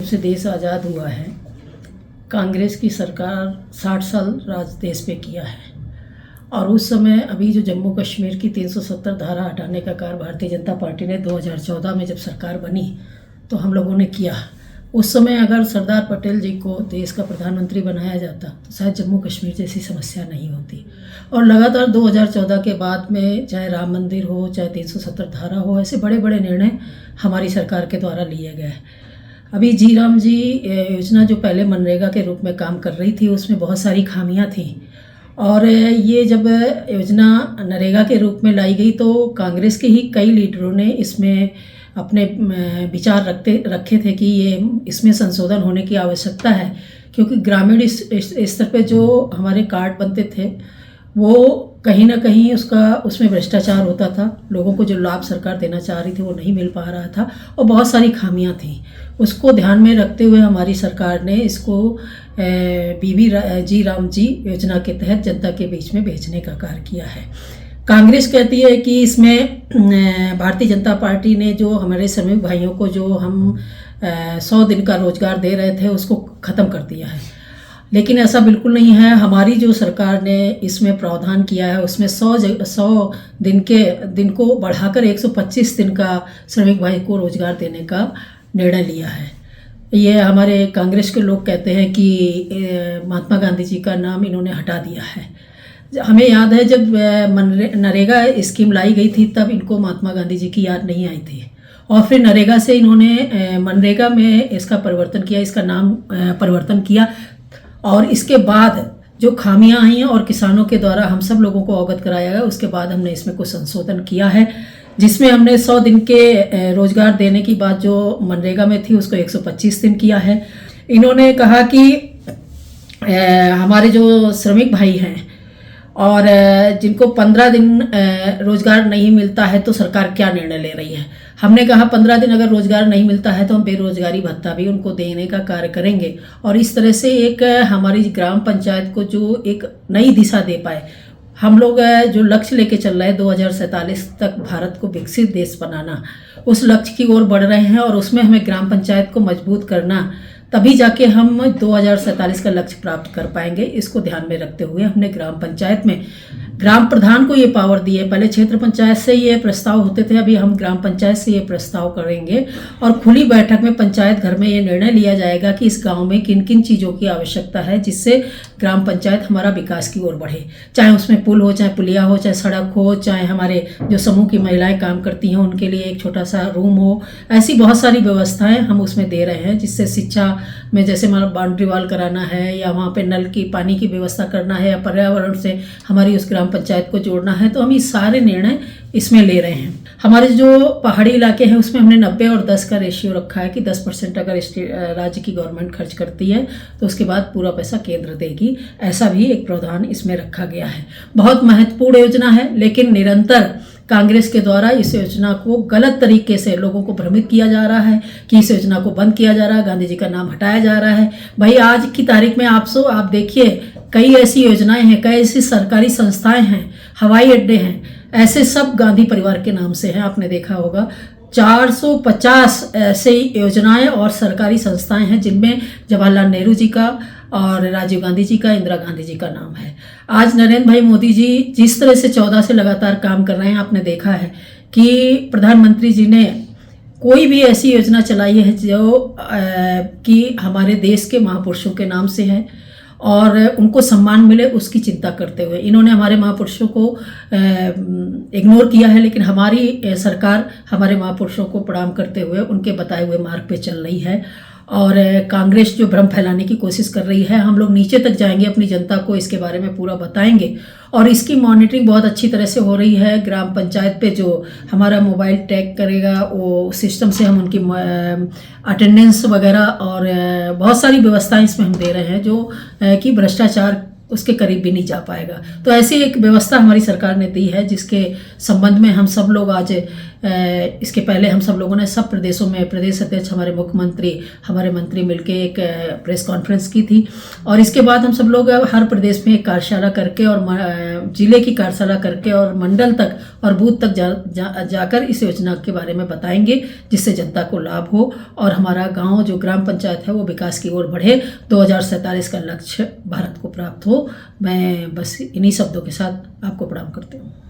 से देश आज़ाद हुआ है, कांग्रेस की सरकार 60 साल राज देश पे किया है। और उस समय अभी जो जम्मू कश्मीर की 370 धारा हटाने का कार्य भारतीय जनता पार्टी ने 2014 में जब सरकार बनी तो हम लोगों ने किया। उस समय अगर सरदार पटेल जी को देश का प्रधानमंत्री बनाया जाता तो शायद जम्मू कश्मीर जैसी समस्या नहीं होती। और लगातार 2014 के बाद में चाहे राम मंदिर हो, चाहे 370 धारा हो, ऐसे बड़े बड़े निर्णय हमारी सरकार के द्वारा लिए गए। अभी जी राम जी योजना जो पहले मनरेगा के रूप में काम कर रही थी, उसमें बहुत सारी खामियां थी। और ये जब योजना नरेगा के रूप में लाई गई तो कांग्रेस के ही कई लीडरों ने इसमें अपने विचार रखे थे कि ये इसमें संशोधन होने की आवश्यकता है, क्योंकि ग्रामीण स्तर पे जो हमारे कार्ड बनते थे वो कहीं ना कहीं उसमें भ्रष्टाचार होता था। लोगों को जो लाभ सरकार देना चाह रही थी वो नहीं मिल पा रहा था और बहुत सारी खामियां थीं। उसको ध्यान में रखते हुए हमारी सरकार ने इसको बीबी जी राम जी योजना के तहत जनता के बीच में भेजने का कार्य किया है। कांग्रेस कहती है कि इसमें भारतीय जनता पार्टी ने जो हमारे श्रमिक भाइयों को जो हम 100 दिन का रोजगार दे रहे थे उसको ख़त्म कर दिया है, लेकिन ऐसा बिल्कुल नहीं है। हमारी जो सरकार ने इसमें प्रावधान किया है उसमें 100 दिन को बढ़ाकर 125 दिन का श्रमिक भाई को रोजगार देने का निर्णय लिया है। ये हमारे कांग्रेस के लोग कहते हैं कि महात्मा गांधी जी का नाम इन्होंने हटा दिया है। हमें याद है जब नरेगा स्कीम लाई गई थी तब इनको महात्मा गांधी जी की याद नहीं आई थी, और फिर नरेगा से इन्होंने मनरेगा में इसका परिवर्तन किया, इसका नाम परिवर्तन किया। और इसके बाद जो खामियां आई हैं और किसानों के द्वारा हम सब लोगों को अवगत कराया गया, उसके बाद हमने इसमें कुछ संशोधन किया है, जिसमें हमने 100 दिन के रोजगार देने की बात जो मनरेगा में थी उसको 125 दिन किया है। इन्होंने कहा कि हमारे जो श्रमिक भाई हैं और जिनको 15 दिन रोजगार नहीं मिलता है तो सरकार क्या निर्णय ले रही है। हमने कहा 15 दिन अगर रोजगार नहीं मिलता है तो हम बेरोजगारी भत्ता भी उनको देने का कार्य करेंगे, और इस तरह से एक हमारी ग्राम पंचायत को जो एक नई दिशा दे पाए। हम लोग जो लक्ष्य लेके चल रहे हैं 2047 तक भारत को विकसित देश बनाना, उस लक्ष्य की ओर बढ़ रहे हैं और उसमें हमें ग्राम पंचायत को मजबूत करना, तभी जाके हम 2047 का लक्ष्य प्राप्त कर पाएंगे। इसको ध्यान में रखते हुए हमने ग्राम पंचायत में ग्राम प्रधान को ये पावर दी है। पहले क्षेत्र पंचायत से ये प्रस्ताव होते थे, अभी हम ग्राम पंचायत से ये प्रस्ताव करेंगे और खुली बैठक में पंचायत घर में ये निर्णय लिया जाएगा कि इस गांव में किन किन चीज़ों की आवश्यकता है जिससे ग्राम पंचायत हमारा विकास की ओर बढ़े। चाहे उसमें पुल हो, चाहे पुलिया हो, चाहे सड़क हो, चाहे हमारे जो समूह की महिलाएं काम करती हैं उनके लिए एक छोटा सा रूम हो, ऐसी बहुत सारी व्यवस्थाएं हम उसमें दे रहे हैं, जिससे शिक्षा में जैसे हमारा बाउंड्री वॉल कराना है या वहाँ पे नल की पानी की व्यवस्था करना है या पर्यावरण से हमारी उस ग्राम पंचायत को जोड़ना है, तो हम ये सारे निर्णय इसमें ले रहे हैं। हमारे जो पहाड़ी इलाके हैं उसमें हमने 90 और 10 का रेशियो रखा है कि 10% अगर राज्य की गवर्नमेंट खर्च करती है तो उसके बाद पूरा पैसा केंद्र देगी, ऐसा भी एक प्रावधान इसमें रखा गया है। बहुत महत्वपूर्ण योजना है, लेकिन निरंतर कांग्रेस के द्वारा इस योजना को गलत तरीके से लोगों को भ्रमित किया जा रहा है कि इस योजना को बंद किया जा रहा है, गांधी जी का नाम हटाया जा रहा है। भाई आज की तारीख में आप देखिए कई ऐसी योजनाएं हैं, कई ऐसी सरकारी संस्थाएं हैं, हवाई अड्डे हैं, ऐसे सब गांधी परिवार के नाम से हैं। आपने देखा होगा 450 ऐसे योजनाएं और सरकारी संस्थाएं हैं जिनमें जवाहरलाल नेहरू जी का और राजीव गांधी जी का, इंदिरा गांधी जी का नाम है। आज नरेंद्र भाई मोदी जी जिस तरह से 14 से लगातार काम कर रहे हैं, आपने देखा है कि प्रधानमंत्री जी ने कोई भी ऐसी योजना चलाई है जो कि हमारे देश के महापुरुषों के नाम से है और उनको सम्मान मिले उसकी चिंता करते हुए। इन्होंने हमारे महापुरुषों को इग्नोर किया है, लेकिन हमारी सरकार हमारे महापुरुषों को प्रणाम करते हुए उनके बताए हुए मार्ग पे चल रही है। और कांग्रेस जो भ्रम फैलाने की कोशिश कर रही है, हम लोग नीचे तक जाएंगे, अपनी जनता को इसके बारे में पूरा बताएंगे और इसकी मॉनिटरिंग बहुत अच्छी तरह से हो रही है। ग्राम पंचायत पे जो हमारा मोबाइल टैग करेगा वो सिस्टम से हम उनकी अटेंडेंस वगैरह और बहुत सारी व्यवस्थाएं इसमें हम दे रहे हैं जो कि भ्रष्टाचार उसके करीब भी नहीं जा पाएगा। तो ऐसी एक व्यवस्था हमारी सरकार ने दी है, जिसके संबंध में हम सब लोग आज इसके पहले हम सब लोगों ने सब प्रदेशों में प्रदेश अध्यक्ष, हमारे मुख्यमंत्री, हमारे मंत्री मिलके एक प्रेस कॉन्फ्रेंस की थी। और इसके बाद हम सब लोग हर प्रदेश में एक कार्यशाला करके और जिले की कार्यशाला करके और मंडल तक और बूथ तक जाकर इस योजना के बारे में बताएंगे, जिससे जनता को लाभ हो और हमारा गांव जो ग्राम पंचायत है वो विकास की ओर बढ़े, 2047 का लक्ष्य भारत को प्राप्त हो। मैं बस इन्हीं शब्दों के साथ आपको प्रणाम करती हूँ।